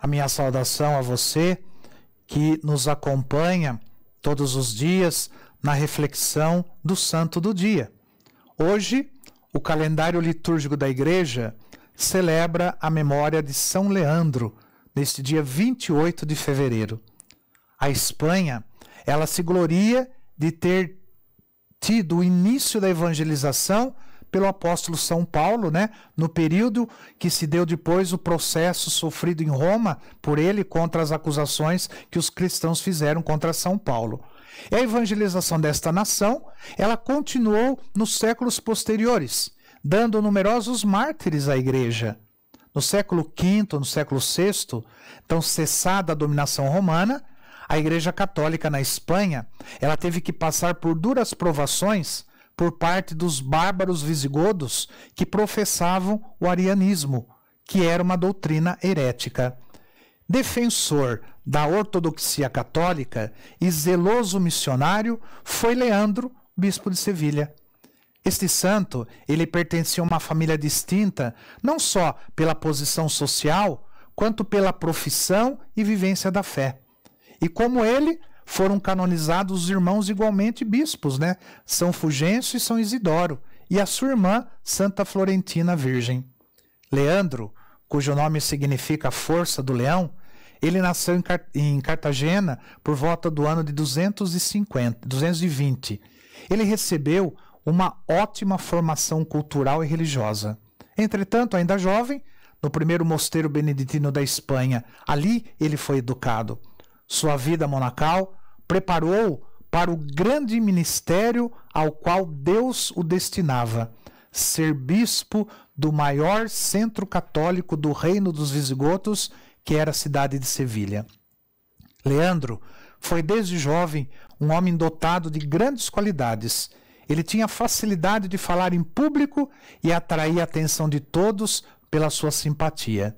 A minha saudação a você que nos acompanha todos os dias na reflexão do Santo do Dia. Hoje, o calendário litúrgico da Igreja celebra a memória de São Leandro, neste dia 28 de fevereiro. A Espanha, ela se gloria de ter tido o início da evangelização pelo apóstolo São Paulo, no período que se deu depois o processo sofrido em Roma por ele contra as acusações que os cristãos fizeram contra São Paulo. E a evangelização desta nação, ela continuou nos séculos posteriores, dando numerosos mártires à Igreja. No século V, no século VI, então cessada a dominação romana, a Igreja Católica na Espanha, ela teve que passar por duras provações por parte dos bárbaros visigodos que professavam o arianismo, que era uma doutrina herética. Defensor da ortodoxia católica e zeloso missionário foi Leandro, bispo de Sevilha. Este santo, ele pertencia a uma família distinta, não só pela posição social, quanto pela profissão e vivência da fé. E como ele, foram canonizados os irmãos igualmente bispos, São Fulgêncio e São Isidoro, e a sua irmã, Santa Florentina Virgem. Leandro, cujo nome significa força do leão, ele nasceu em Cartagena por volta do ano de 220. Ele recebeu uma ótima formação cultural e religiosa. Entretanto, ainda jovem, no primeiro mosteiro beneditino da Espanha, ali ele foi educado. Sua vida monacal preparou para o grande ministério ao qual Deus o destinava, ser bispo do maior centro católico do reino dos visigodos, que era a cidade de Sevilha. Leandro foi desde jovem um homem dotado de grandes qualidades. Ele tinha facilidade de falar em público e atrair a atenção de todos pela sua simpatia.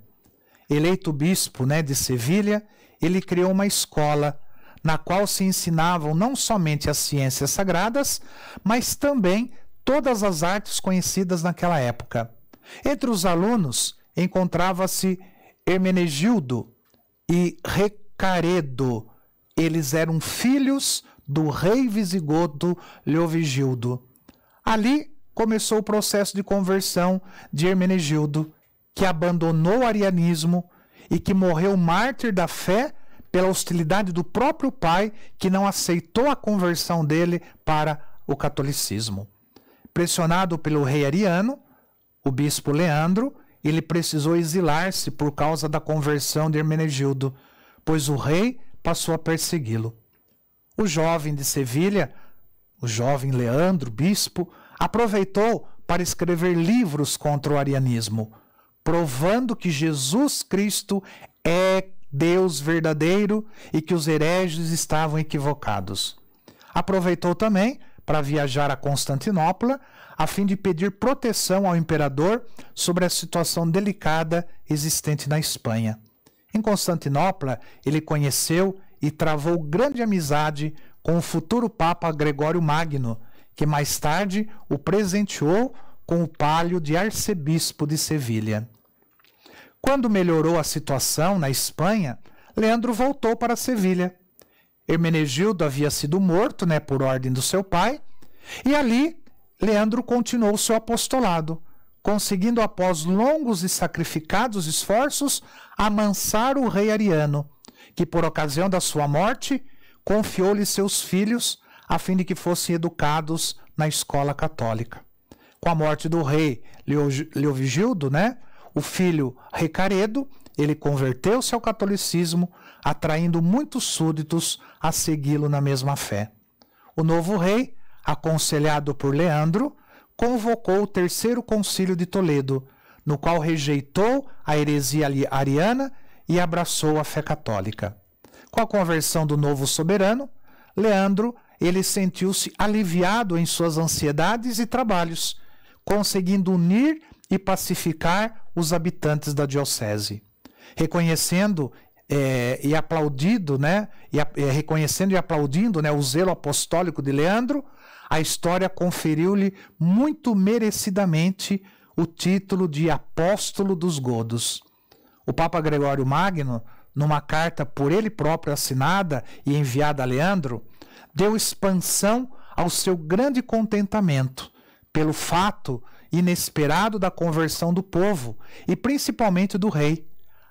Eleito bispo de Sevilha, ele criou uma escola na qual se ensinavam não somente as ciências sagradas, mas também todas as artes conhecidas naquela época. Entre os alunos encontrava-se Hermenegildo e Recaredo. Eles eram filhos do rei visigodo Leovigildo. Ali começou o processo de conversão de Hermenegildo, que abandonou o arianismo e que morreu mártir da fé pela hostilidade do próprio pai, que não aceitou a conversão dele para o catolicismo. Pressionado pelo rei ariano, o bispo Leandro, ele precisou exilar-se por causa da conversão de Hermenegildo, pois o rei passou a persegui-lo. O jovem de Sevilha, o jovem Leandro, bispo, aproveitou para escrever livros contra o arianismo, provando que Jesus Cristo é Deus verdadeiro e que os hereges estavam equivocados. Aproveitou também para viajar a Constantinopla, a fim de pedir proteção ao imperador sobre a situação delicada existente na Espanha. Em Constantinopla, ele conheceu e travou grande amizade com o futuro Papa Gregório Magno, que mais tarde o presenteou com o palio de arcebispo de Sevilha. Quando melhorou a situação na Espanha, Leandro voltou para Sevilha. Hermenegildo havia sido morto, por ordem do seu pai, e ali Leandro continuou seu apostolado, conseguindo, após longos e sacrificados esforços, amansar o rei ariano, que, por ocasião da sua morte, confiou-lhe seus filhos, a fim de que fossem educados na escola católica. Com a morte do rei Leovigildo, o filho Recaredo, ele converteu-se ao catolicismo, atraindo muitos súditos a segui-lo na mesma fé. O novo rei, aconselhado por Leandro, convocou o terceiro concílio de Toledo, no qual rejeitou a heresia ariana e abraçou a fé católica. Com a conversão do novo soberano, Leandro, ele sentiu-se aliviado em suas ansiedades e trabalhos, conseguindo unir e pacificar os habitantes da diocese. Reconhecendo e aplaudindo, reconhecendo e aplaudindo, o zelo apostólico de Leandro, a história conferiu-lhe muito merecidamente o título de apóstolo dos godos. O Papa Gregório Magno, numa carta por ele próprio assinada e enviada a Leandro, deu expansão ao seu grande contentamento pelo fato inesperado da conversão do povo e principalmente do rei.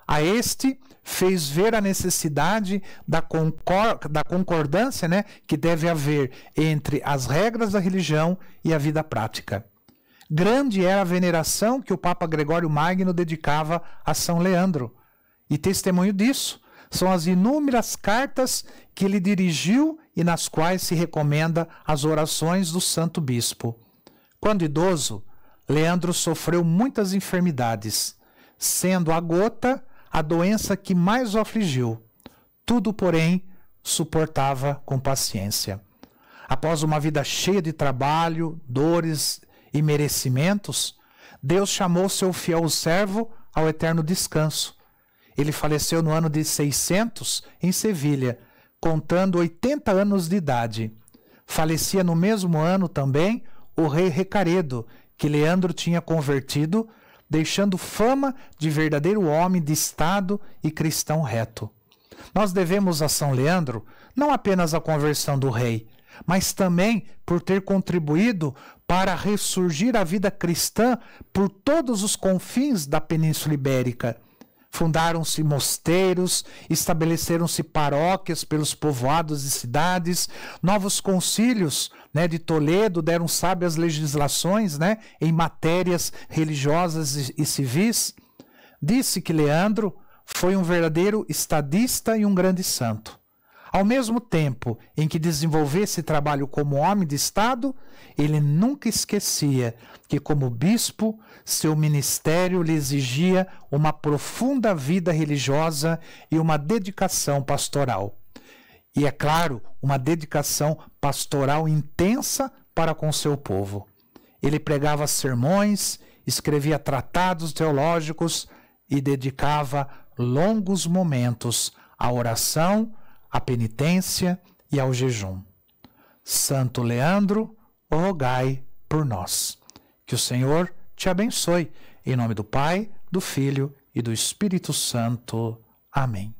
A este fez ver a necessidade da concordância, que deve haver entre as regras da religião e a vida prática. Grande era a veneração que o Papa Gregório Magno dedicava a São Leandro. E testemunho disso são as inúmeras cartas que ele dirigiu e nas quais se recomenda as orações do Santo Bispo. Quando idoso, Leandro sofreu muitas enfermidades, sendo a gota a doença que mais o afligiu. Tudo, porém, suportava com paciência. Após uma vida cheia de trabalho, dores e merecimentos, Deus chamou seu fiel servo ao eterno descanso. Ele faleceu no ano de 600 em Sevilha, contando 80 anos de idade. Falecia no mesmo ano também o rei Recaredo, que Leandro tinha convertido, deixando fama de verdadeiro homem de Estado e cristão reto. Nós devemos a São Leandro não apenas a conversão do rei, mas também por ter contribuído para ressurgir a vida cristã por todos os confins da Península Ibérica. Fundaram-se mosteiros, estabeleceram-se paróquias pelos povoados e cidades, novos concílios de Toledo deram sábias legislações em matérias religiosas e civis. Disse que Leandro foi um verdadeiro estadista e um grande santo. Ao mesmo tempo em que desenvolvia esse trabalho como homem de Estado, ele nunca esquecia que, como bispo, seu ministério lhe exigia uma profunda vida religiosa e uma dedicação pastoral. E, é claro, uma dedicação pastoral intensa para com seu povo. Ele pregava sermões, escrevia tratados teológicos e dedicava longos momentos à oração, à penitência e ao jejum. Santo Leandro, rogai por nós. Que o Senhor te abençoe. Em nome do Pai, do Filho e do Espírito Santo. Amém.